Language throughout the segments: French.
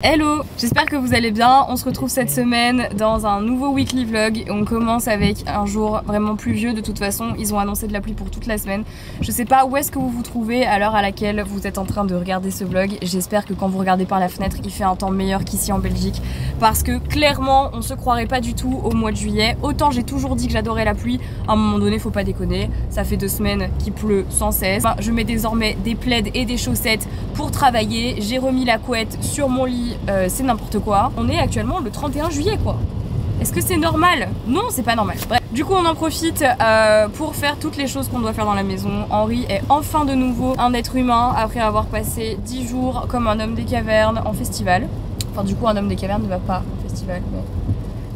Hello, j'espère que vous allez bien. On se retrouve cette semaine dans un nouveau weekly vlog. On commence avec un jour vraiment pluvieux. De toute façon, ils ont annoncé de la pluie pour toute la semaine. Je sais pas où est-ce que vous vous trouvez à l'heure à laquelle vous êtes en train de regarder ce vlog. J'espère que quand vous regardez par la fenêtre, il fait un temps meilleur qu'ici en Belgique. Parce que clairement, on se croirait pas du tout au mois de juillet. Autant j'ai toujours dit que j'adorais la pluie, à un moment donné, faut pas déconner. Ça fait 2 semaines qu'il pleut sans cesse. Enfin, je mets désormais des plaids et des chaussettes pour travailler. J'ai remis la couette sur mon lit. C'est n'importe quoi. On est actuellement le 31 juillet quoi. Est-ce que c'est normal? Non, c'est pas normal. Bref. Du coup, on en profite pour faire toutes les choses qu'on doit faire dans la maison. Henri est enfin de nouveau un être humain après avoir passé 10 jours comme un homme des cavernes en festival. Enfin, du coup, un homme des cavernes ne va pas en festival, mais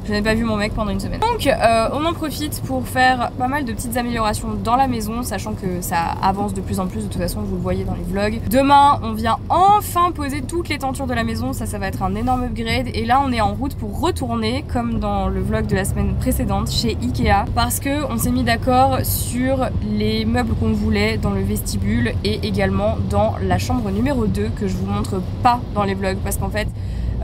je n'ai pas vu mon mec pendant une semaine. Donc on en profite pour faire pas mal de petites améliorations dans la maison, sachant que ça avance de plus en plus, de toute façon vous le voyez dans les vlogs. Demain on vient enfin poser toutes les tentures de la maison, ça va être un énorme upgrade. Et là on est en route pour retourner, comme dans le vlog de la semaine précédente, chez Ikea. Parce que on s'est mis d'accord sur les meubles qu'on voulait dans le vestibule et également dans la chambre numéro 2 que je vous montre pas dans les vlogs parce qu'en fait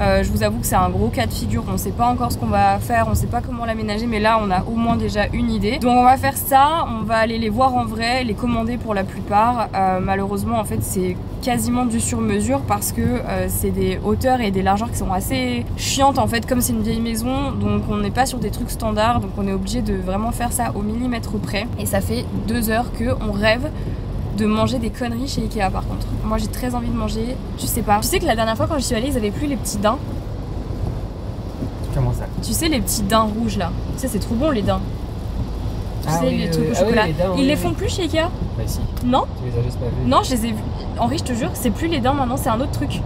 je vous avoue que c'est un gros cas de figure, on sait pas encore ce qu'on va faire, on sait pas comment l'aménager, mais là on a au moins déjà une idée. Donc on va faire ça, on va aller les voir en vrai, les commander pour la plupart. Malheureusement en fait c'est quasiment du sur mesure parce que c'est des hauteurs et des largeurs qui sont assez chiantes en fait, comme c'est une vieille maison, donc on n'est pas sur des trucs standards, donc on est obligé de vraiment faire ça au millimètre près. Et ça fait 2 heures qu'on rêve de manger des conneries chez Ikea par contre. Moi j'ai très envie de manger, je sais pas. Tu sais que la dernière fois quand je suis allée, ils avaient plus les petits daims. Comment ça? Tu sais les petits daims rouges là. Tu sais c'est trop bon les daims. Tu sais oui, les trucs au chocolat. Oui, les daims, ils les font plus chez Ikea? Bah si. Non? Tu les as juste pas vus? Non, je les ai vus. Henri, je te jure, c'est plus les daims maintenant, c'est un autre truc.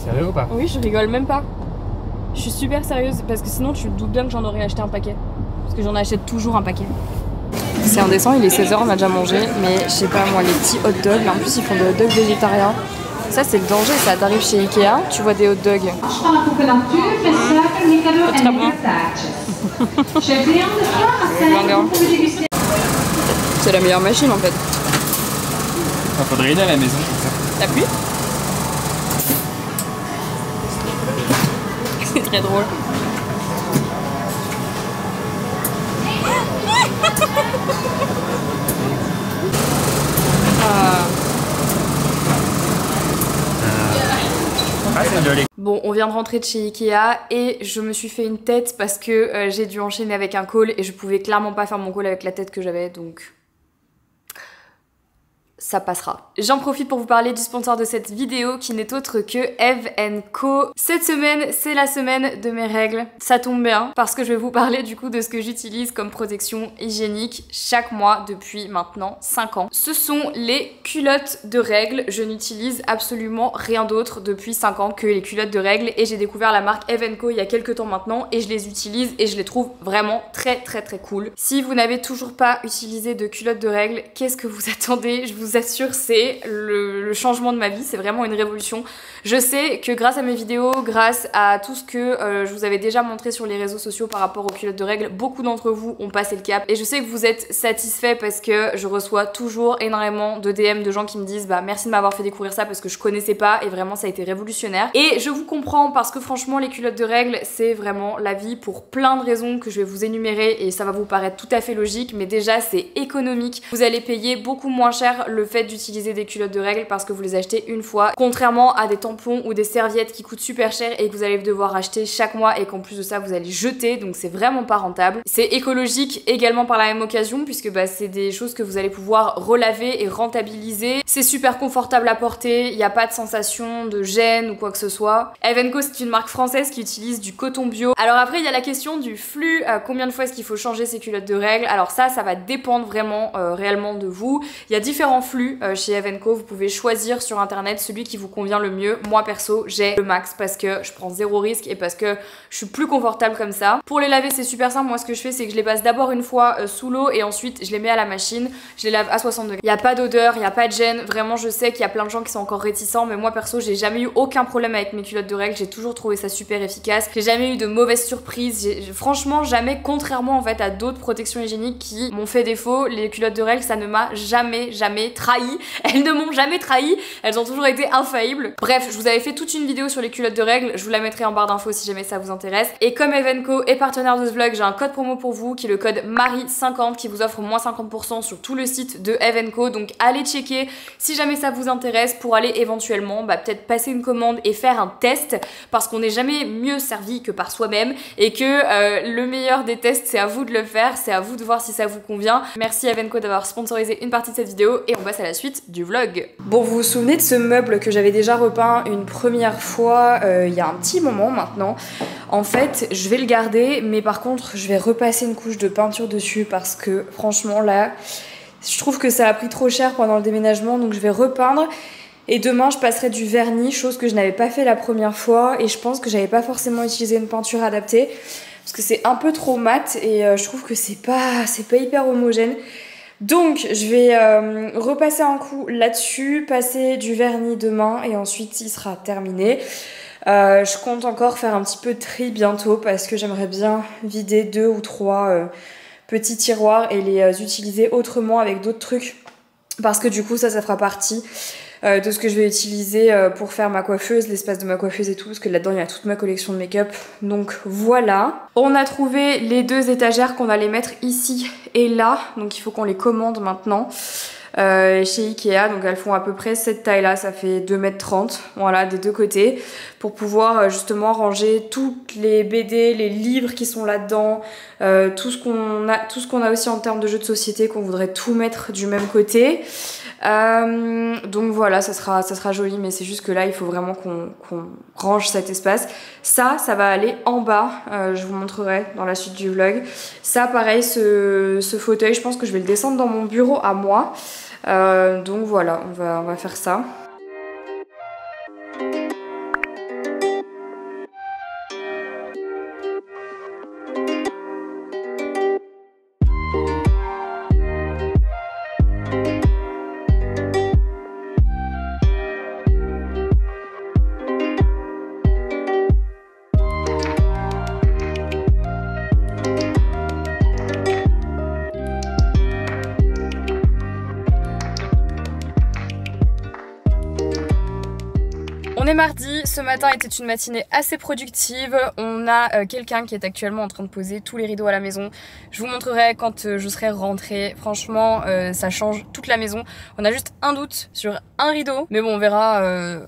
Sérieux ou pas? Oui, je rigole même pas. Je suis super sérieuse parce que sinon tu te doutes bien que j'en aurais acheté un paquet. Parce que j'en achète toujours un paquet. C'est indécent, il est 16h, on a déjà mangé, mais je sais pas moi, les petits hot dogs, là en plus ils font des hot dogs végétariens. Ça c'est le danger, ça t'arrive chez Ikea, tu vois des hot dogs. Très bon. C'est la meilleure machine en fait. Il faudrait aider à la maison comme ça. T'as plu? C'est très drôle. Bon, on vient de rentrer de chez Ikea et je me suis fait une tête parce que j'ai dû enchaîner avec un call et je pouvais clairement pas faire mon call avec la tête que j'avais, donc ça passera. J'en profite pour vous parler du sponsor de cette vidéo qui n'est autre que Eve & Co. Cette semaine, c'est la semaine de mes règles. Ça tombe bien parce que je vais vous parler du coup de ce que j'utilise comme protection hygiénique chaque mois depuis maintenant 5 ans. Ce sont les culottes de règles. Je n'utilise absolument rien d'autre depuis 5 ans que les culottes de règles et j'ai découvert la marque Eve & Co il y a quelques temps maintenant et je les utilise et je les trouve vraiment très cool. Si vous n'avez toujours pas utilisé de culottes de règles, qu'est-ce que vous attendez? Je vous assure, c'est le changement de ma vie, c'est vraiment une révolution. Je sais que grâce à mes vidéos, grâce à tout ce que je vous avais déjà montré sur les réseaux sociaux par rapport aux culottes de règles, beaucoup d'entre vous ont passé le cap et je sais que vous êtes satisfaits parce que je reçois toujours énormément de DM de gens qui me disent bah merci de m'avoir fait découvrir ça parce que je connaissais pas et vraiment ça a été révolutionnaire. Et je vous comprends parce que franchement les culottes de règles c'est vraiment la vie pour plein de raisons que je vais vous énumérer et ça va vous paraître tout à fait logique, mais déjà c'est économique. Vous allez payer beaucoup moins cher le fait d'utiliser des culottes de règles parce que vous les achetez une fois, contrairement à des tampons ou des serviettes qui coûtent super cher et que vous allez devoir acheter chaque mois et qu'en plus de ça vous allez jeter, donc c'est vraiment pas rentable. C'est écologique également par la même occasion puisque bah, c'est des choses que vous allez pouvoir relaver et rentabiliser. C'est super confortable à porter, il n'y a pas de sensation de gêne ou quoi que ce soit. Eve & Co c'est une marque française qui utilise du coton bio. Alors après il y a la question du flux, combien de fois est-ce qu'il faut changer ces culottes de règles? Alors ça va dépendre vraiment réellement de vous. Il y a différents flux chez Eve & Co, vous pouvez choisir sur internet celui qui vous convient le mieux. Moi perso j'ai le max parce que je prends 0 risque et parce que je suis plus confortable comme ça. Pour les laver c'est super simple, moi ce que je fais c'est que je les passe d'abord une fois sous l'eau et ensuite je les mets à la machine, je les lave à 60 degrés. Il n'y a pas d'odeur, il n'y a pas de gêne, vraiment je sais qu'il y a plein de gens qui sont encore réticents mais moi perso j'ai jamais eu aucun problème avec mes culottes de règles, j'ai toujours trouvé ça super efficace, j'ai jamais eu de mauvaises surprises, franchement jamais, contrairement en fait à d'autres protections hygiéniques qui m'ont fait défaut, les culottes de règles ça ne m'a jamais trahi. Elles ne m'ont jamais trahi, elles ont toujours été infaillibles. Bref, je vous avais fait toute une vidéo sur les culottes de règles, je vous la mettrai en barre d'infos si jamais ça vous intéresse. Et comme Eve & Co est partenaire de ce vlog, j'ai un code promo pour vous qui est le code MARIE50 qui vous offre moins 50% sur tout le site de Eve & Co. Donc allez checker si jamais ça vous intéresse pour aller éventuellement peut-être passer une commande et faire un test parce qu'on n'est jamais mieux servi que par soi-même et que le meilleur des tests c'est à vous de le faire, c'est à vous de voir si ça vous convient. Merci Eve & Co d'avoir sponsorisé une partie de cette vidéo et on passe à la suite du vlog. Bon, vous vous souvenez de ce meuble que j'avais déjà repeint une première fois il y a un petit moment maintenant. En fait, je vais le garder mais par contre je vais repasser une couche de peinture dessus parce que franchement là, je trouve que ça a pris trop cher pendant le déménagement donc je vais repeindre. Et demain je passerai du vernis, chose que je n'avais pas fait la première fois et je pense que j'avais pas forcément utilisé une peinture adaptée parce que c'est un peu trop mat et je trouve que c'est pas hyper homogène. Donc je vais repasser un coup là-dessus, passer du vernis demain et ensuite il sera terminé. Je compte encore faire un petit peu de tri bientôt parce que j'aimerais bien vider 2 ou 3 petits tiroirs et les utiliser autrement avec d'autres trucs parce que du coup ça fera partie de ce que je vais utiliser pour faire ma coiffeuse, l'espace de ma coiffeuse et tout, parce que là-dedans il y a toute ma collection de make-up. Donc voilà. On a trouvé les 2 étagères qu'on allait mettre ici et là, donc il faut qu'on les commande maintenant chez Ikea. Donc elles font à peu près cette taille-là, ça fait 2,30 m, voilà, des 2 côtés, pour pouvoir justement ranger toutes les BD, les livres qui sont là-dedans, tout ce qu'on a aussi en termes de jeux de société, qu'on voudrait tout mettre du même côté. Donc voilà, ça sera joli, mais c'est juste que là il faut vraiment qu'on range cet espace. Ça va aller en bas, je vous montrerai dans la suite du vlog. Ça pareil, ce fauteuil, je pense que je vais le descendre dans mon bureau à moi. Donc voilà, on va faire ça. On est mardi, ce matin était une matinée assez productive. On a quelqu'un qui est actuellement en train de poser tous les rideaux à la maison. Je vous montrerai quand je serai rentrée. Franchement, ça change toute la maison. On a juste un doute sur un rideau, mais bon, on verra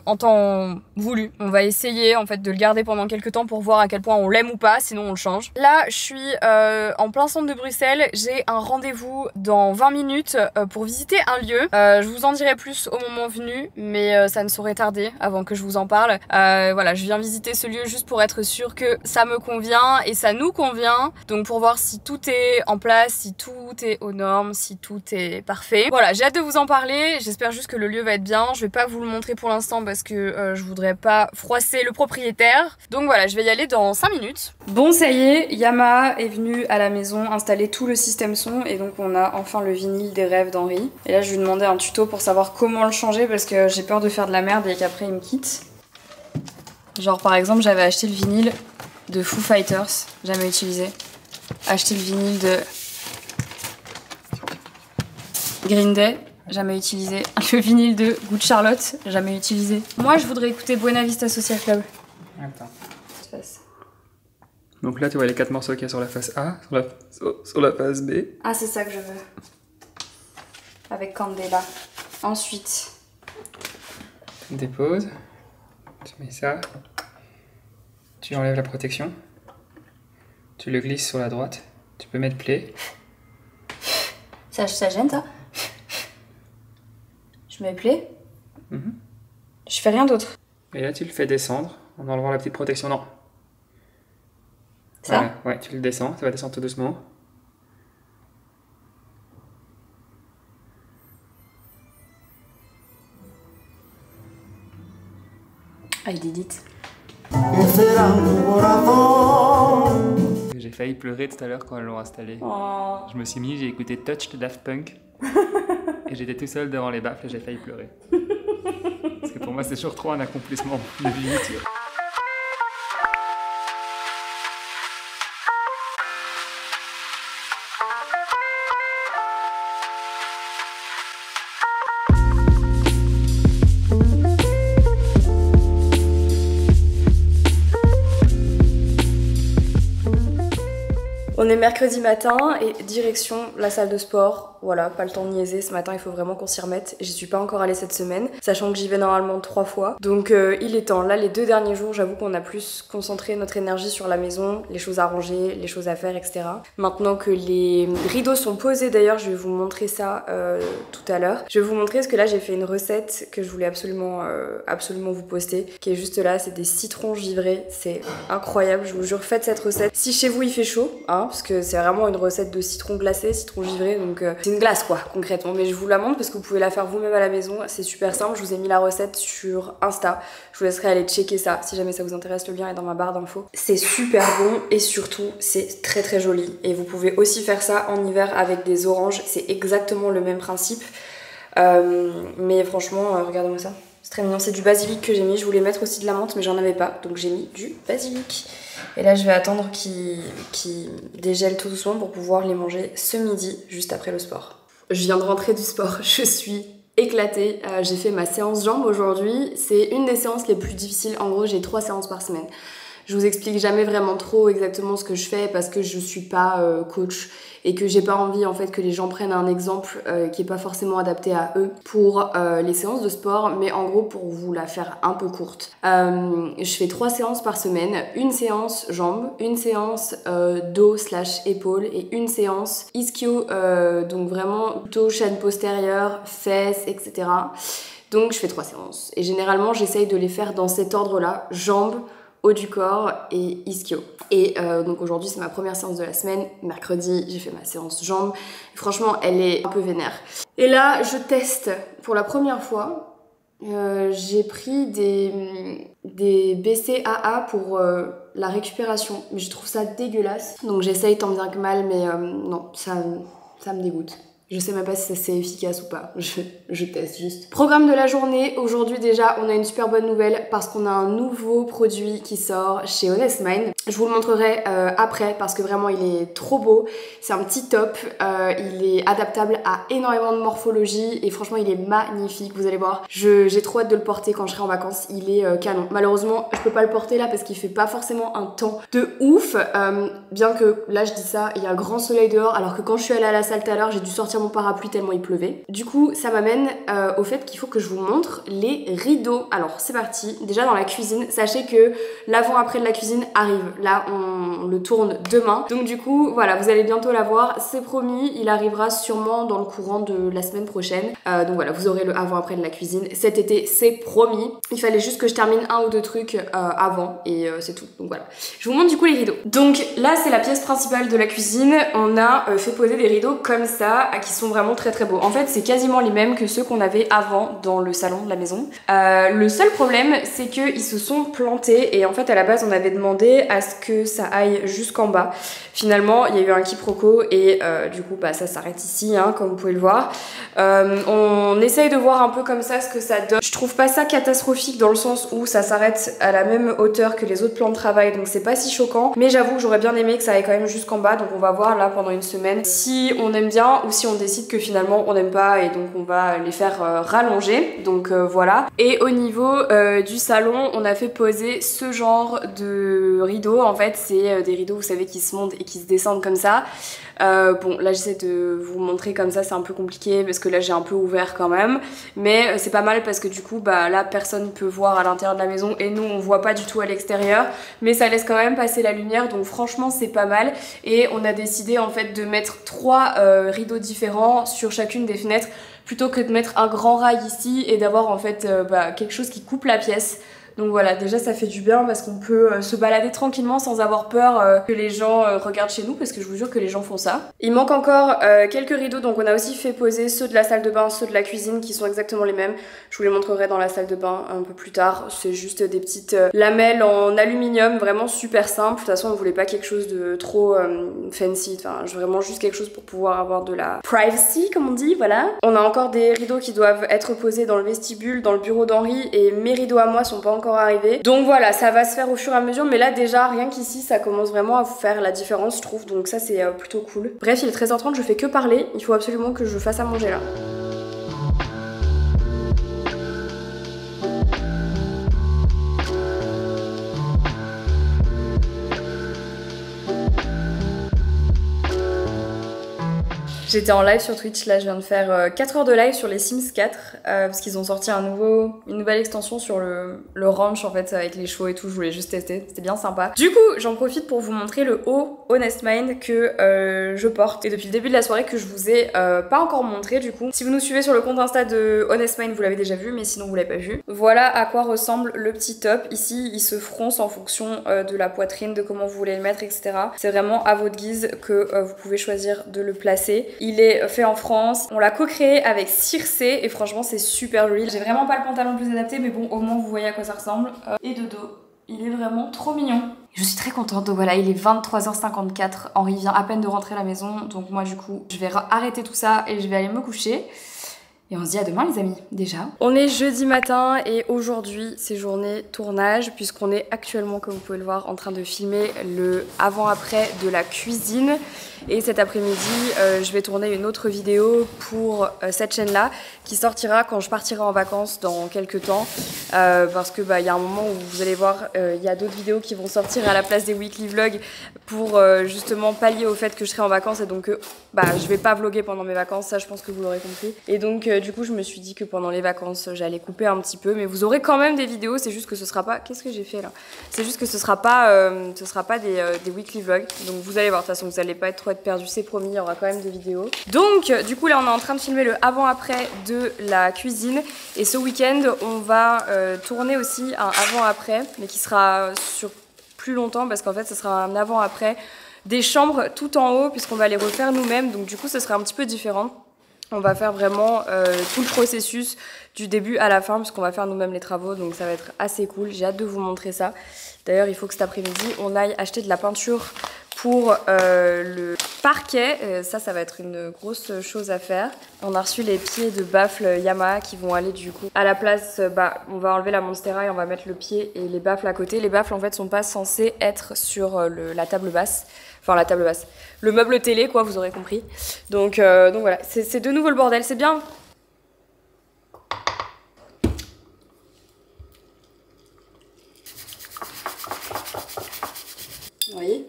en temps voulu. On va essayer en fait de le garder pendant quelques temps pour voir à quel point on l'aime ou pas, sinon on le change. Là, je suis en plein centre de Bruxelles. J'ai un rendez-vous dans 20 minutes pour visiter un lieu. Je vous en dirai plus au moment venu, mais ça ne saurait tarder avant que je vous en parle. Voilà, je viens visiter ce lieu juste pour être sûre que ça me convient et ça nous convient. Donc pour voir si tout est en place, si tout est aux normes, si tout est parfait. Voilà, j'ai hâte de vous en parler. J'espère juste que le lieu va être bien. Je vais pas vous le montrer pour l'instant parce que je voudrais pas froisser le propriétaire. Donc voilà, je vais y aller dans 5 minutes. Bon, ça y est, Yamaha est venu à la maison installer tout le système son et donc on a enfin le vinyle des rêves d'Henri. Et là, je lui demandais un tuto pour savoir comment le changer parce que j'ai peur de faire de la merde et qu'après il me quitte. Genre par exemple j'avais acheté le vinyle de Foo Fighters, jamais utilisé. Acheté le vinyle de Green Day, jamais utilisé. Le vinyle de Good Charlotte, jamais utilisé. Moi je voudrais écouter Buena Vista Social Club. Attends. Donc là tu vois les 4 morceaux qu'il y a sur la face A, sur la face B. Ah c'est ça que je veux. Avec Candela. Ensuite. Tu déposes. Tu mets ça, tu enlèves la protection, tu le glisses sur la droite, tu peux mettre play. Ça gêne ça? Je mets play. Je fais rien d'autre. Et là tu le fais descendre en enlevant la petite protection, non. Ça? Voilà. Ouais, tu le descends, ça va descendre tout doucement. I did it. J'ai failli pleurer tout à l'heure quand elles l'ont installé. Oh. Je me suis mis, j'ai écouté Touch de Daft Punk. Et j'étais tout seul devant les baffles et j'ai failli pleurer. Parce que pour moi c'est toujours trop un accomplissement de vie. Tu vois. On est mercredi matin et direction la salle de sport. Voilà, pas le temps de niaiser, ce matin il faut vraiment qu'on s'y remette. J'y suis pas encore allée cette semaine, sachant que j'y vais normalement 3 fois. Donc il est temps. Là les 2 derniers jours, j'avoue qu'on a plus concentré notre énergie sur la maison, les choses à ranger, les choses à faire, etc. Maintenant que les rideaux sont posés, d'ailleurs je vais vous montrer ça tout à l'heure. Je vais vous montrer parce que là j'ai fait une recette que je voulais absolument vous poster, qui est juste là, c'est des citrons givrés, c'est incroyable, je vous jure, faites cette recette. Si chez vous il fait chaud, hein, parce que c'est vraiment une recette de citron glacé, citron givré, donc c'est une glace quoi concrètement, mais je vous la montre parce que vous pouvez la faire vous-même à la maison, c'est super simple. Je vous ai mis la recette sur Insta, je vous laisserai aller checker ça si jamais ça vous intéresse, le lien est dans ma barre d'infos. C'est super bon et surtout c'est très très joli, et vous pouvez aussi faire ça en hiver avec des oranges, c'est exactement le même principe, mais franchement regardez-moi ça, c'est très mignon. C'est du basilic que j'ai mis, je voulais mettre aussi de la menthe mais j'en avais pas, donc j'ai mis du basilic. Et là je vais attendre qu'il dégèle tout doucement pour pouvoir les manger ce midi, juste après le sport. Je viens de rentrer du sport, je suis éclatée. J'ai fait ma séance jambes aujourd'hui. C'est une des séances les plus difficiles. En gros, j'ai 3 séances par semaine. Je vous explique jamais vraiment trop exactement ce que je fais parce que je suis pas coach et que j'ai pas envie en fait que les gens prennent un exemple qui est pas forcément adapté à eux pour les séances de sport, mais en gros pour vous la faire un peu courte. Je fais 3 séances par semaine, une séance jambes, une séance dos/épaules et une séance ischio, donc vraiment dos, chaîne postérieure, fesses, etc. Donc je fais 3 séances et généralement j'essaye de les faire dans cet ordre-là, jambes, haut du corps et ischio. Et donc aujourd'hui c'est ma première séance de la semaine, mercredi j'ai fait ma séance jambes, et franchement elle est un peu vénère. Et là je teste pour la première fois, j'ai pris des BCAA pour la récupération, mais je trouve ça dégueulasse, donc j'essaye tant bien que mal, mais non, ça me dégoûte. Je sais même pas si c'est efficace ou pas, je teste juste. Programme de la journée, aujourd'hui déjà on a une super bonne nouvelle parce qu'on a un nouveau produit qui sort chez Honest Mind. Je vous le montrerai après parce que vraiment il est trop beau, c'est un petit top, il est adaptable à énormément de morphologie et franchement il est magnifique, vous allez voir. J'ai trop hâte de le porter quand je serai en vacances, il est canon. Malheureusement je peux pas le porter là parce qu'il fait pas forcément un temps de ouf, bien que là je dis ça, il y a un grand soleil dehors alors que quand je suis allée à la salle tout à l'heure j'ai dû sortir mon parapluie tellement il pleuvait. Du coup ça m'amène au fait qu'il faut que je vous montre les rideaux. Alors c'est parti, déjà dans la cuisine, sachez que l'avant-après de la cuisine arrive, là on le tourne demain, donc du coup voilà vous allez bientôt la voir, c'est promis, il arrivera sûrement dans le courant de la semaine prochaine, donc voilà vous aurez le avant-après de la cuisine cet été, c'est promis. Il fallait juste que je termine 1 ou 2 trucs avant et c'est tout, donc voilà. Je vous montre du coup les rideaux. Donc là c'est la pièce principale de la cuisine, on a fait poser des rideaux comme ça qui sont vraiment très très beaux. En fait c'est quasiment les mêmes que ceux qu'on avait avant dans le salon de la maison. Le seul problème c'est qu'ils se sont plantés et en fait à la base on avait demandé à ce que ça aille jusqu'en bas. Finalement il y a eu un quiproquo et du coup bah ça s'arrête ici hein, comme vous pouvez le voir. On essaye de voir un peu comme ça ce que ça donne. Je trouve pas ça catastrophique dans le sens où ça s'arrête à la même hauteur que les autres plans de travail, donc c'est pas si choquant, mais j'avoue que j'aurais bien aimé que ça aille quand même jusqu'en bas, donc on va voir là pendant une semaine si on aime bien ou si on décide que finalement on n'aime pas et donc on va les faire rallonger, donc voilà. Et au niveau du salon on a fait poser ce genre de rideaux, en fait c'est des rideaux vous savez qui se montent et qui se descendent comme ça. Bon là j'essaie de vous montrer comme ça, c'est un peu compliqué parce que là j'ai un peu ouvert quand même, mais c'est pas mal parce que du coup bah là personne peut voir à l'intérieur de la maison et nous on voit pas du tout à l'extérieur, mais ça laisse quand même passer la lumière, donc franchement c'est pas mal. Et on a décidé en fait de mettre 3 rideaux différents sur chacune des fenêtres plutôt que de mettre un grand rail ici et d'avoir en fait quelque chose qui coupe la pièce. Donc voilà, déjà ça fait du bien parce qu'on peut se balader tranquillement sans avoir peur que les gens regardent chez nous, parce que je vous jure que les gens font ça. Il manque encore quelques rideaux, donc on a aussi fait poser ceux de la salle de bain, ceux de la cuisine qui sont exactement les mêmes. Je vous les montrerai dans la salle de bain un peu plus tard. C'est juste des petites lamelles en aluminium, vraiment super simple. De toute façon on voulait pas quelque chose de trop fancy, enfin vraiment juste quelque chose pour pouvoir avoir de la privacy comme on dit, voilà. On a encore des rideaux qui doivent être posés dans le vestibule, dans le bureau d'Henri, et mes rideaux à moi sont pas encore arrivé. Donc voilà, ça va se faire au fur et à mesure, mais là déjà rien qu'ici ça commence vraiment à faire la différence je trouve, donc ça c'est plutôt cool. Bref, il est 13h30, je fais que parler, il faut absolument que je fasse à manger là. J'étais en live sur Twitch, là je viens de faire 4 heures de live sur les Sims 4 parce qu'ils ont sorti une nouvelle extension sur le ranch en fait avec les chevaux et tout, je voulais juste tester, c'était bien sympa. Du coup j'en profite pour vous montrer le haut Honest Mind que je porte et depuis le début de la soirée que je vous ai pas encore montré du coup. Si vous nous suivez sur le compte Insta de Honest Mind vous l'avez déjà vu mais sinon vous l'avez pas vu. Voilà à quoi ressemble le petit top, ici il se fronce en fonction de la poitrine, de comment vous voulez le mettre etc. C'est vraiment à votre guise que vous pouvez choisir de le placer. Il est fait en France, on l'a co-créé avec Circe et franchement c'est super joli. J'ai vraiment pas le pantalon le plus adapté mais bon au moins vous voyez à quoi ça ressemble. Et de dos, il est vraiment trop mignon. Je suis très contente, donc voilà il est 23h54, Henri vient à peine de rentrer à la maison donc moi du coup je vais arrêter tout ça et je vais aller me coucher. Et on se dit à demain les amis, déjà. On est jeudi matin et aujourd'hui c'est journée tournage puisqu'on est actuellement, comme vous pouvez le voir, en train de filmer le avant-après de la cuisine. Et cet après-midi, je vais tourner une autre vidéo pour cette chaîne-là qui sortira quand je partirai en vacances dans quelques temps. Parce que y a un moment où vous allez voir, il y a d'autres vidéos qui vont sortir à la place des weekly vlogs pour justement pallier au fait que je serai en vacances et donc je vais pas vlogger pendant mes vacances, ça je pense que vous l'aurez compris. Et donc du coup je me suis dit que pendant les vacances j'allais couper un petit peu, mais vous aurez quand même des vidéos, c'est juste que ce sera pas... Qu'est-ce que j'ai fait là? C'est juste que ce sera pas des weekly vlogs, donc vous allez voir, de toute façon vous allez pas être perdu, c'est promis, il y aura quand même des vidéos. Donc du coup là on est en train de filmer le avant-après de la cuisine et ce week-end on va tourner aussi un avant-après mais qui sera sur plus longtemps parce qu'en fait ce sera un avant-après des chambres tout en haut puisqu'on va les refaire nous-mêmes, donc du coup ce sera un petit peu différent. On va faire vraiment tout le processus du début à la fin puisqu'on va faire nous-mêmes les travaux, donc ça va être assez cool, j'ai hâte de vous montrer ça. D'ailleurs il faut que cet après-midi on aille acheter de la peinture pour le parquet, ça va être une grosse chose à faire. On a reçu les pieds de baffles Yamaha qui vont aller du coup à la place, on va enlever la Monstera et on va mettre le pied et les baffles à côté. Les baffles en fait sont pas censés être sur la table basse, enfin la table basse, le meuble télé quoi, vous aurez compris. Donc voilà, c'est de nouveau le bordel, c'est bien. Vous voyez ?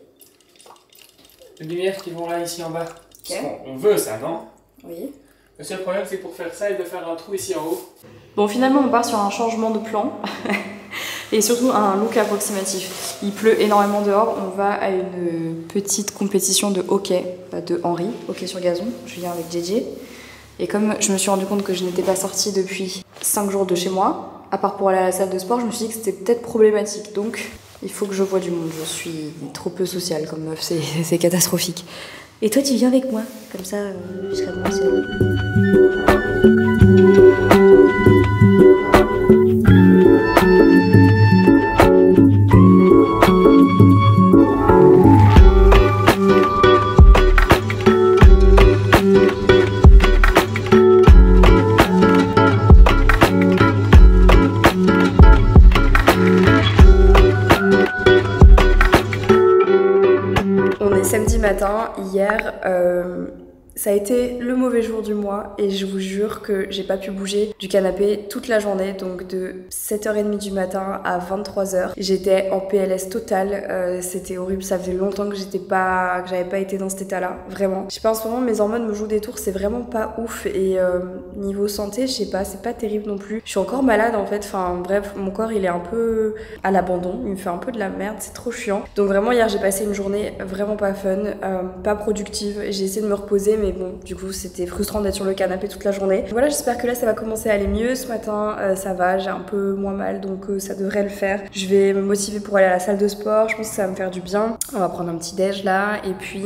Les lumières qui vont là, ici en bas. Okay. On veut ça, non? Oui. Le seul problème, c'est pour faire ça et de faire un trou ici en haut. Bon, finalement, on part sur un changement de plan. Et surtout un look approximatif. Il pleut énormément dehors. On va à une petite compétition de hockey de Henri. Hockey sur gazon. Je viens avec JJ. Et comme je me suis rendu compte que je n'étais pas sortie depuis 5 jours de chez moi, à part pour aller à la salle de sport, je me suis dit que c'était peut-être problématique. Donc... il faut que je voie du monde, je suis trop peu sociale comme meuf, c'est catastrophique. Et toi tu viens avec moi, comme ça je serai moins seule. Samedi matin, hier, ça a été le mauvais jour du mois et je vous jure que j'ai pas pu bouger du canapé toute la journée, donc de 7h30 du matin à 23h. J'étais en PLS total, c'était horrible, ça faisait longtemps que j'avais pas été dans cet état-là, vraiment. Je sais pas, en ce moment mes hormones me jouent des tours, c'est vraiment pas ouf et niveau santé, je sais pas, c'est pas terrible non plus. Je suis encore malade en fait, enfin bref, mon corps il est un peu à l'abandon, il me fait un peu de la merde, c'est trop chiant. Donc vraiment hier j'ai passé une journée vraiment pas fun, pas productive, j'ai essayé de me reposer mais bon, du coup c'était frustrant d'être sur le canapé toute la journée. Voilà, j'espère que là ça va commencer à aller mieux. Ce matin ça va, j'ai un peu moins mal donc ça devrait le faire. Je vais me motiver pour aller à la salle de sport, je pense que ça va me faire du bien. On va prendre un petit déj là et puis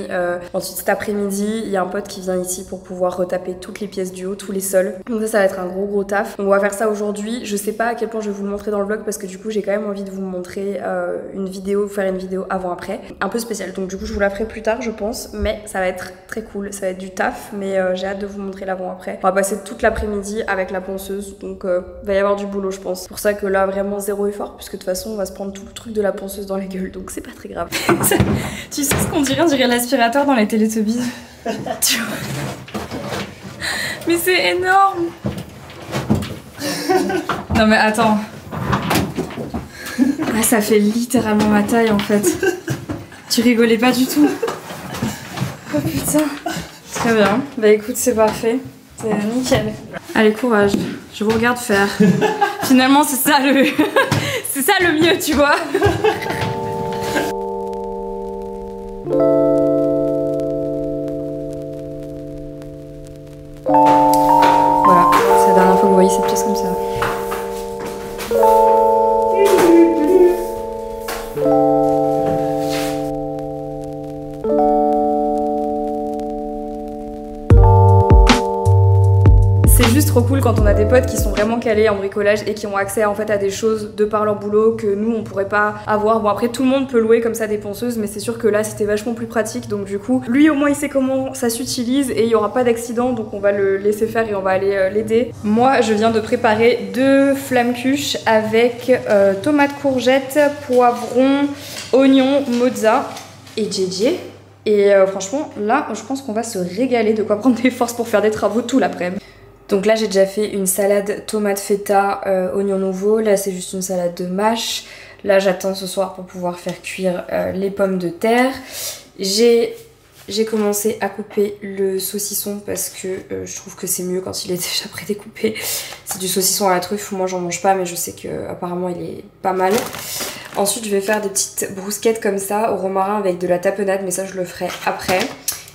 ensuite cet après-midi il y a un pote qui vient ici pour pouvoir retaper toutes les pièces du haut, tous les sols. Donc ça va être un gros taf. Donc on va faire ça aujourd'hui. Je sais pas à quel point je vais vous le montrer dans le vlog parce que du coup j'ai quand même envie de vous montrer une vidéo, faire une vidéo avant-après un peu spéciale. Donc du coup je vous la ferai plus tard je pense, mais ça va être très cool, ça va être du taf, mais j'ai hâte de vous montrer l'avant-après. On va passer toute l'après-midi avec la ponceuse, donc il va y avoir du boulot je pense. C'est pour ça que là vraiment zéro effort, puisque de toute façon on va se prendre tout le truc de la ponceuse dans la gueule, donc c'est pas très grave. Tu sais ce qu'on dirait? On dirait l'aspirateur dans les Teletubbies. Tu vois? Mais c'est énorme. Non mais attends. Ah, ça fait littéralement ma taille en fait. Tu rigolais pas du tout. Oh putain. Très bien. Bah écoute, c'est parfait. C'est nickel. Allez, courage. Je vous regarde faire. Finalement, c'est ça le... c'est ça le mieux, tu vois. Voilà, c'est la dernière fois que vous voyez cette pièce comme ça. C'est juste trop cool quand on a des potes qui sont vraiment calés en bricolage et qui ont accès en fait à des choses de par leur boulot que nous on pourrait pas avoir. Bon après tout le monde peut louer comme ça des ponceuses, mais c'est sûr que là c'était vachement plus pratique, donc du coup lui au moins il sait comment ça s'utilise et il y aura pas d'accident, donc on va le laisser faire et on va aller l'aider. Moi je viens de préparer 2 flamme-cuches avec tomates, courgettes, poivrons, oignons, mozza et JJ. Et franchement là je pense qu'on va se régaler, de quoi prendre des forces pour faire des travaux tout l'après-midi. Donc là j'ai déjà fait une salade tomate feta, oignon nouveau. Là c'est juste une salade de mâche. Là j'attends ce soir pour pouvoir faire cuire les pommes de terre. J'ai commencé à couper le saucisson parce que je trouve que c'est mieux quand il est déjà prédécoupé. C'est du saucisson à la truffe, moi j'en mange pas mais je sais que apparemment il est pas mal. Ensuite je vais faire des petites brousquettes comme ça au romarin avec de la tapenade, mais ça je le ferai après.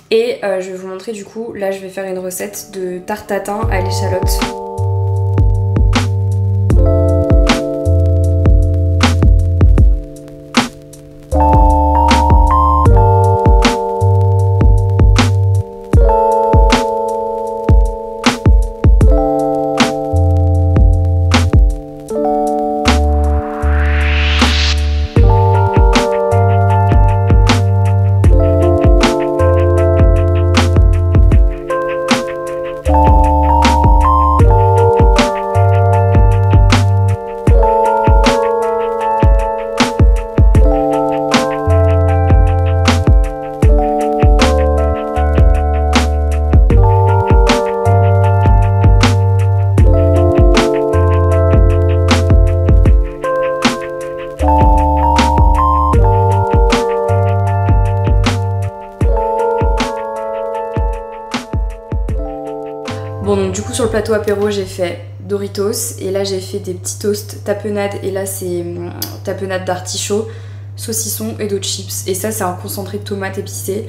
Et je vais vous montrer du coup, là je vais faire une recette de tarte tatin à l'échalote. Bon donc du coup sur le plateau apéro j'ai fait Doritos et là j'ai fait des petits toasts tapenade et là c'est tapenade d'artichaut, saucisson et d'autres chips, et ça c'est un concentré de tomates épicées.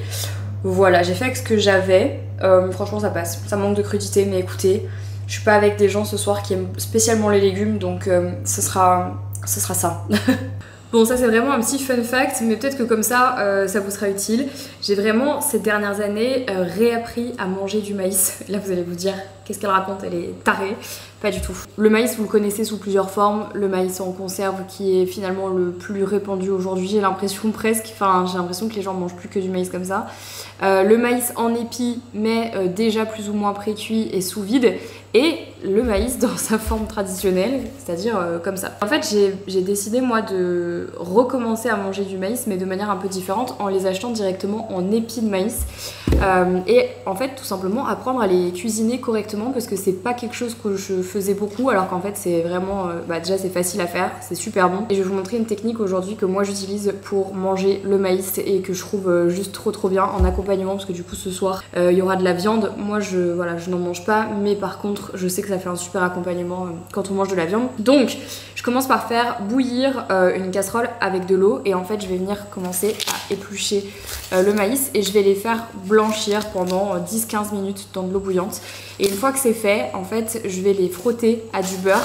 Voilà, j'ai fait avec ce que j'avais, franchement ça passe, ça manque de crudité mais écoutez, je suis pas avec des gens ce soir qui aiment spécialement les légumes, donc ce sera ça. Bon ça c'est vraiment un petit fun fact, mais peut-être que comme ça, ça vous sera utile. J'ai vraiment ces dernières années réappris à manger du maïs. Là vous allez vous dire, qu'est-ce qu'elle raconte, elle est tarée. Pas du tout. Le maïs vous le connaissez sous plusieurs formes. Le maïs en conserve qui est finalement le plus répandu aujourd'hui, j'ai l'impression presque. Enfin j'ai l'impression que les gens mangent plus que du maïs comme ça. Le maïs en épi mais déjà plus ou moins pré-cuit et sous vide. Et le maïs dans sa forme traditionnelle, c'est-à-dire comme ça. En fait j'ai décidé moi de recommencer à manger du maïs mais de manière un peu différente en les achetant directement en épis de maïs. Et en fait tout simplement apprendre à les cuisiner correctement, parce que c'est pas quelque chose que je faisais beaucoup, alors qu'en fait c'est vraiment, déjà c'est facile à faire, c'est super bon. Et je vais vous montrer une technique aujourd'hui que moi j'utilise pour manger le maïs et que je trouve juste trop bien en accompagnement, parce que du coup ce soir il y aura de la viande. Moi je n'en mange pas, mais par contre je sais que ça fait un super accompagnement quand on mange de la viande. Donc je commence par faire bouillir une casserole avec de l'eau, et en fait je vais venir commencer à éplucher le maïs et je vais les faire blanchir pendant 10-15 minutes dans de l'eau bouillante. Et une fois que c'est fait, en fait je vais les frotter à du beurre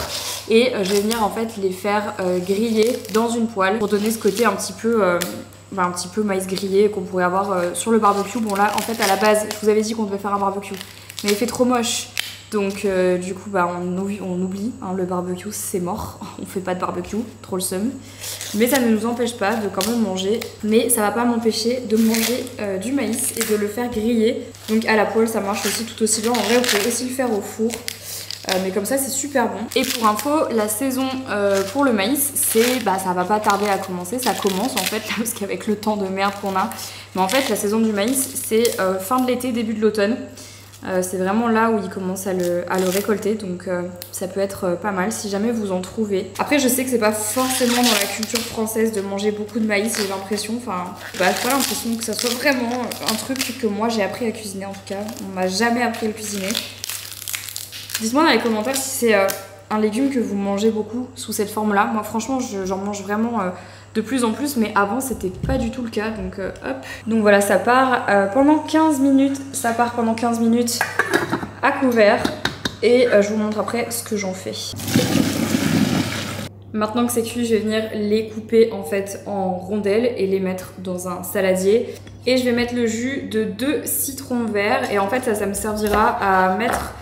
et je vais venir en fait les faire griller dans une poêle pour donner ce côté un petit peu maïs grillé qu'on pourrait avoir sur le barbecue. Bon là en fait à la base je vous avais dit qu'on devait faire un barbecue, mais il fait trop moche. Donc du coup on oublie, hein, le barbecue c'est mort, on fait pas de barbecue, trop le seum. Mais ça ne nous empêche pas de quand même manger, mais ça va pas m'empêcher de manger du maïs et de le faire griller. Donc à la poêle ça marche aussi tout aussi bien, en vrai vous pouvez aussi le faire au four. Mais comme ça c'est super bon. Et pour info, la saison pour le maïs, ça va pas tarder à commencer. Ça commence en fait là, parce qu'avec le temps de merde qu'on a. Mais en fait la saison du maïs c'est fin de l'été, début de l'automne. C'est vraiment là où ils commencent à le récolter, donc ça peut être pas mal si jamais vous en trouvez. Après je sais que c'est pas forcément dans la culture française de manger beaucoup de maïs, j'ai l'impression, enfin bah j'ai pas l'impression que ça soit vraiment un truc que moi j'ai appris à cuisiner en tout cas. On m'a jamais appris à le cuisiner. Dites-moi dans les commentaires si c'est un légume que vous mangez beaucoup sous cette forme là. Moi franchement j'en mange vraiment de plus en plus, mais avant c'était pas du tout le cas, donc hop. Donc voilà, ça part pendant 15 minutes, à couvert et je vous montre après ce que j'en fais. Maintenant que c'est cuit, je vais venir les couper en fait en rondelles et les mettre dans un saladier. Et je vais mettre le jus de 2 citrons verts et en fait ça me servira à mettre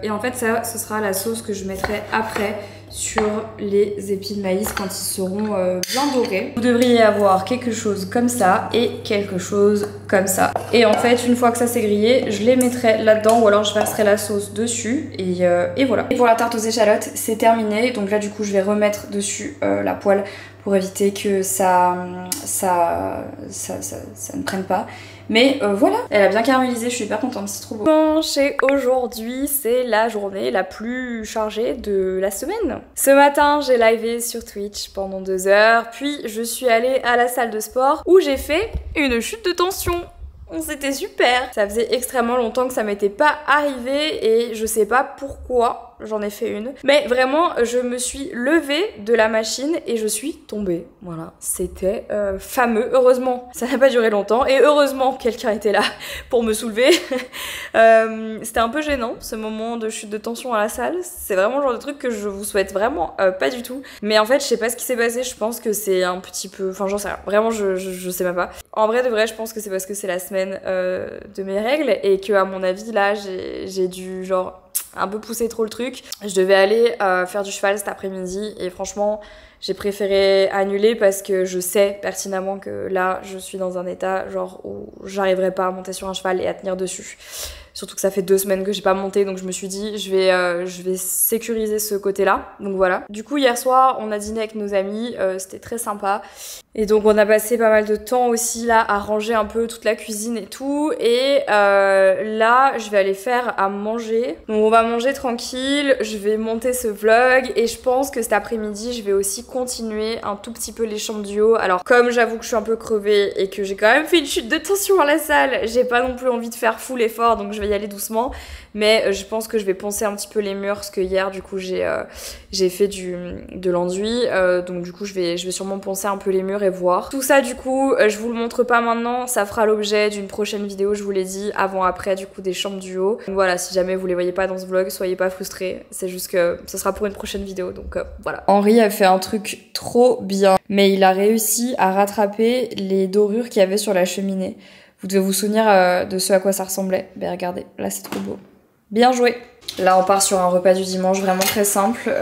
et en fait ça ce sera la sauce que je mettrai après sur les épis de maïs quand ils seront bien dorés. Vous devriez avoir quelque chose comme ça et quelque chose comme ça. Et en fait une fois que ça c'est grillé, je les mettrai là-dedans ou alors je verserai la sauce dessus et voilà. Et pour la tarte aux échalotes c'est terminé, donc là du coup je vais remettre dessus la poêle pour éviter que ça ne prenne pas. Mais voilà, elle a bien caramélisé, je suis hyper contente, c'est trop beau. Bon, aujourd'hui, c'est la journée la plus chargée de la semaine. Ce matin, j'ai livé sur Twitch pendant 2 heures, puis je suis allée à la salle de sport où j'ai fait une chute de tension. C'était super. Ça faisait extrêmement longtemps que ça m'était pas arrivé et je sais pas pourquoi j'en ai fait une. Mais vraiment, je me suis levée de la machine et je suis tombée. Voilà, c'était fameux. Heureusement, ça n'a pas duré longtemps et heureusement quelqu'un était là pour me soulever. C'était un peu gênant ce moment de chute de tension à la salle. C'est vraiment le genre de truc que je vous souhaite vraiment pas du tout. Mais en fait, je sais pas ce qui s'est passé. Je pense que c'est un petit peu... Enfin, j'en sais rien. Vraiment, je sais même pas. En vrai de vrai, je pense que c'est parce que c'est la semaine de mes règles et que à mon avis là j'ai dû genre un peu pousser trop le truc. Je devais aller faire du cheval cet après-midi et franchement j'ai préféré annuler parce que je sais pertinemment que là je suis dans un état genre où j'arriverai pas à monter sur un cheval et à tenir dessus. Surtout que ça fait 2 semaines que j'ai pas monté, donc je me suis dit je vais sécuriser ce côté-là. Donc voilà. Du coup hier soir on a dîné avec nos amis, c'était très sympa. Et donc on a passé pas mal de temps aussi là à ranger un peu toute la cuisine et tout. Et là je vais aller faire à manger. Donc on va manger tranquille, je vais monter ce vlog et je pense que cet après-midi je vais aussi continuer un tout petit peu les chambres du haut. Alors comme j'avoue que je suis un peu crevée et que j'ai quand même fait une chute de tension à la salle, j'ai pas non plus envie de faire full effort, donc je vais y aller doucement. Mais je pense que je vais poncer un petit peu les murs parce que hier du coup j'ai fait de l'enduit. Donc du coup je vais sûrement poncer un peu les murs et voir. Tout ça du coup je vous le montre pas maintenant, ça fera l'objet d'une prochaine vidéo, je vous l'ai dit, avant-après du coup des chambres du haut. Donc voilà, si jamais vous les voyez pas dans ce vlog, soyez pas frustrés, c'est juste que ce sera pour une prochaine vidéo, donc voilà. Henri a fait un truc trop bien, mais il a réussi à rattraper les dorures qu'il y avait sur la cheminée. Vous devez vous souvenir de ce à quoi ça ressemblait. Ben regardez, là c'est trop beau. Bien joué. Là on part sur un repas du dimanche vraiment très simple,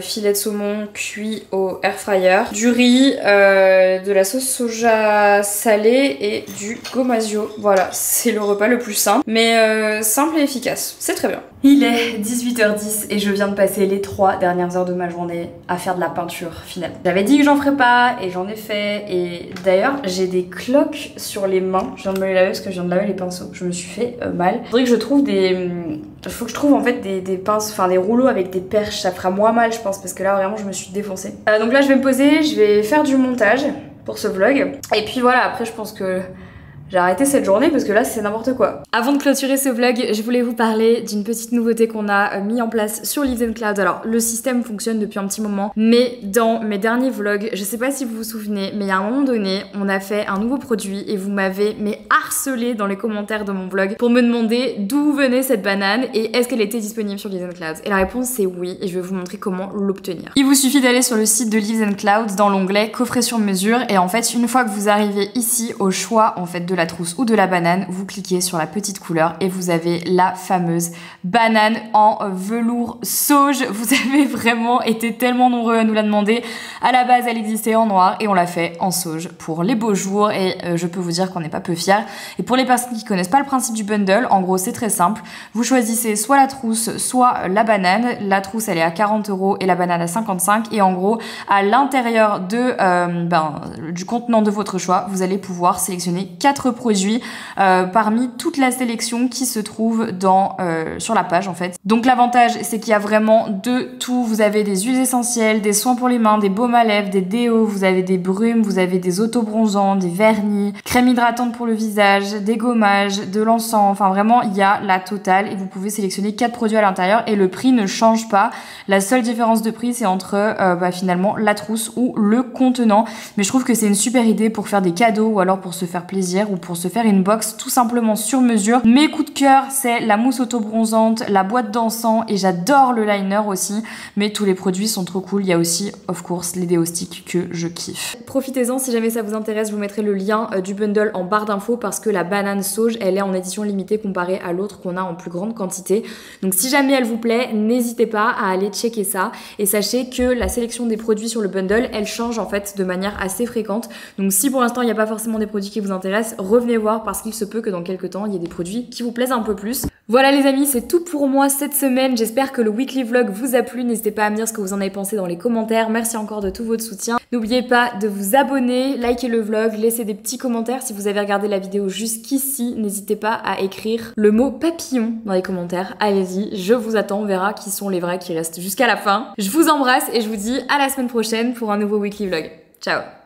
filet de saumon cuit au air fryer, du riz, de la sauce soja salée et du gomasio. Voilà, c'est le repas le plus simple, mais simple et efficace, c'est très bien. Il est 18h10 et je viens de passer les 3 dernières heures de ma journée à faire de la peinture finalement. J'avais dit que j'en ferais pas et j'en ai fait, et d'ailleurs j'ai des cloques sur les mains. Je viens de me les laver parce que je viens de laver les pinceaux, je me suis fait mal. Faudrait que je trouve faut que je trouve en fait des pinces, enfin des rouleaux avec des perches, ça fera moins mal je pense parce que là vraiment je me suis défoncée. Donc là je vais me poser, je vais faire du montage pour ce vlog et puis voilà, après je pense que j'ai arrêté cette journée parce que là c'est n'importe quoi. Avant de clôturer ce vlog, je voulais vous parler d'une petite nouveauté qu'on a mis en place sur Leaves & Clouds. Alors le système fonctionne depuis un petit moment, mais dans mes derniers vlogs, je sais pas si vous vous souvenez, mais à un moment donné, on a fait un nouveau produit et vous m'avez harcelé dans les commentaires de mon vlog pour me demander d'où venait cette banane et est-ce qu'elle était disponible sur Leaves & Clouds. Et la réponse c'est oui, et je vais vous montrer comment l'obtenir. Il vous suffit d'aller sur le site de Leaves & Clouds dans l'onglet coffret sur mesure, et en fait une fois que vous arrivez ici au choix en fait de la trousse ou de la banane, vous cliquez sur la petite couleur et vous avez la fameuse banane en velours sauge. Vous avez vraiment été tellement nombreux à nous la demander. À la base elle existait en noir et on l'a fait en sauge pour les beaux jours, et je peux vous dire qu'on n'est pas peu fiers. Et pour les personnes qui connaissent pas le principe du bundle, en gros c'est très simple, vous choisissez soit la trousse soit la banane. La trousse elle est à 40 € et la banane à 55, et en gros à l'intérieur de du contenant de votre choix vous allez pouvoir sélectionner 4 produits parmi toute la sélection qui se trouve sur la page en fait. Donc l'avantage c'est qu'il y a vraiment de tout. Vous avez des huiles essentielles, des soins pour les mains, des baumes à lèvres, des déos, vous avez des brumes, vous avez des autobronzants, des vernis, crème hydratante pour le visage, des gommages, de l'encens, enfin vraiment il y a la totale et vous pouvez sélectionner 4 produits à l'intérieur et le prix ne change pas. La seule différence de prix c'est entre finalement la trousse ou le contenant, mais je trouve que c'est une super idée pour faire des cadeaux ou alors pour se faire plaisir ou pour se faire une box tout simplement sur mesure. Mes coups de cœur c'est la mousse autobronzante, la boîte d'encens et j'adore le liner aussi, mais tous les produits sont trop cool. Il y a aussi of course les déo sticks que je kiffe. Profitez-en si jamais ça vous intéresse, je vous mettrai le lien du bundle en barre d'infos parce que la banane sauge elle est en édition limitée comparée à l'autre qu'on a en plus grande quantité. Donc si jamais elle vous plaît, n'hésitez pas à aller checker ça et sachez que la sélection des produits sur le bundle elle change en fait de manière assez fréquente. Donc si pour l'instant il n'y a pas forcément des produits qui vous intéressent, revenez voir parce qu'il se peut que dans quelques temps il y ait des produits qui vous plaisent un peu plus. Voilà les amis, c'est tout pour moi cette semaine. J'espère que le weekly vlog vous a plu. N'hésitez pas à me dire ce que vous en avez pensé dans les commentaires. Merci encore de tout votre soutien. N'oubliez pas de vous abonner, liker le vlog, laisser des petits commentaires. Si vous avez regardé la vidéo jusqu'ici, n'hésitez pas à écrire le mot papillon dans les commentaires. Allez-y, je vous attends. On verra qui sont les vrais qui restent jusqu'à la fin. Je vous embrasse et je vous dis à la semaine prochaine pour un nouveau weekly vlog. Ciao!